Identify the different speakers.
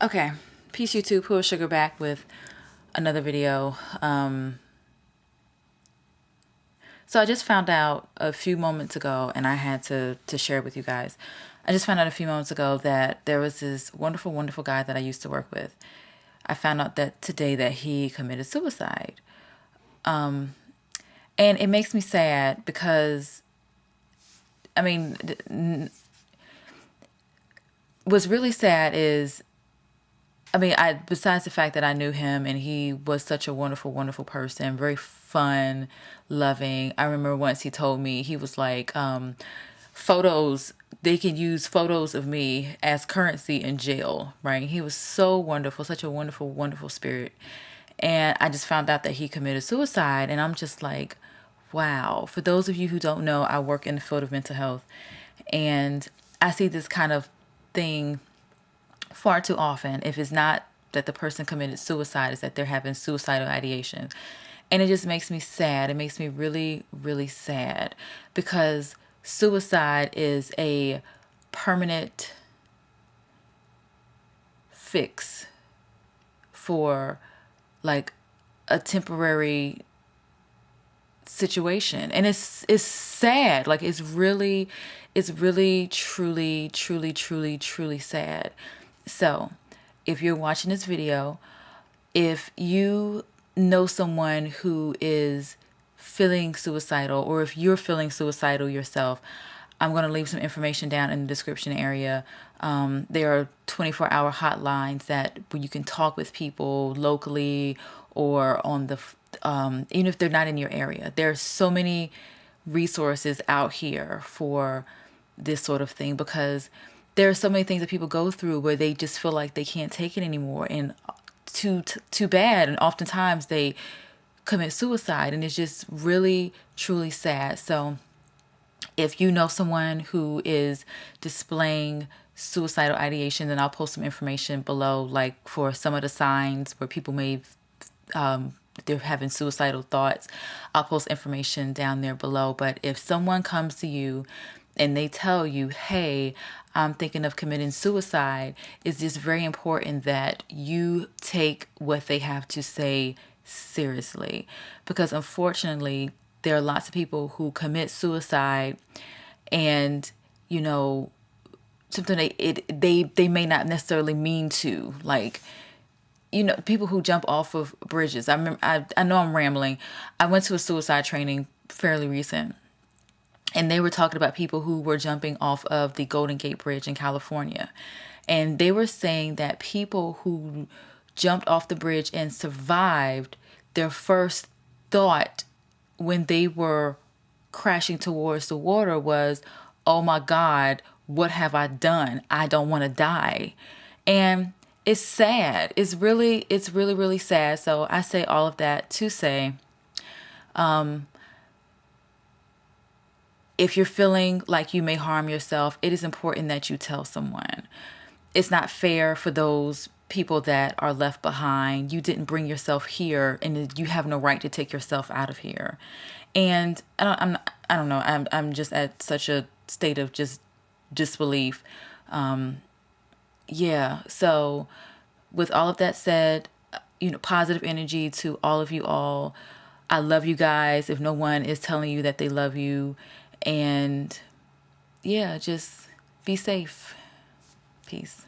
Speaker 1: Okay, peace YouTube, whoissugar back with another video. So I just found out a few moments ago, and I had to share it with you guys. I just found out a few moments ago that there was this wonderful, wonderful guy that I used to work with. I found out that today that he committed suicide. And it makes me sad because, I mean, what's really sad is, besides the fact that I knew him and he was such a wonderful, wonderful person, very fun, loving. I remember once he told me, he was like, photos, they can use photos of me as currency in jail, right? He was so wonderful, such a wonderful, wonderful spirit. And I just found out that he committed suicide. And I'm just like, wow. For those of you who don't know, I work in the field of mental health. And I see this kind of thing far too often. If it's not that the person committed suicide, is that they're having suicidal ideation. And it just makes me sad. It makes me really, really sad because suicide is a permanent fix for like a temporary situation. And it's sad. Like it's really truly sad. So if you're watching this video, if you know someone who is feeling suicidal, or if you're feeling suicidal yourself, I'm going to leave some information down in the description area. There are 24-hour hotlines where you can talk with people locally or on the, even if they're not in your area. There are so many resources out here for this sort of thing, because there are so many things that people go through where they just feel like they can't take it anymore, and too bad, and oftentimes they commit suicide, and it's just really truly sad. So if you know someone who is displaying suicidal ideation, then I'll post some information below, like for some of the signs where people may they're having suicidal thoughts. I'll post information down there below. But if someone comes to you and they tell you, hey, I'm thinking of committing suicide, it's just very important that you take what they have to say seriously. Because unfortunately, there are lots of people who commit suicide and, something they may not necessarily mean to. Like, people who jump off of bridges. I know I'm rambling. I went to a suicide training fairly recent, and they were talking about people who were jumping off of the Golden Gate Bridge in California. And they were saying that people who jumped off the bridge and survived, their first thought when they were crashing towards the water was, oh my God, what have I done? I don't want to die. And it's sad. It's really, really sad. So I say all of that to say, if you're feeling like you may harm yourself, it is important that you tell someone. It's not fair for those people that are left behind. You didn't bring yourself here, and you have no right to take yourself out of here. And I don't know. I'm just at such a state of just disbelief. Yeah. So with all of that said, positive energy to all of you all. I love you guys. If no one is telling you that they love you, and yeah, just be safe. Peace.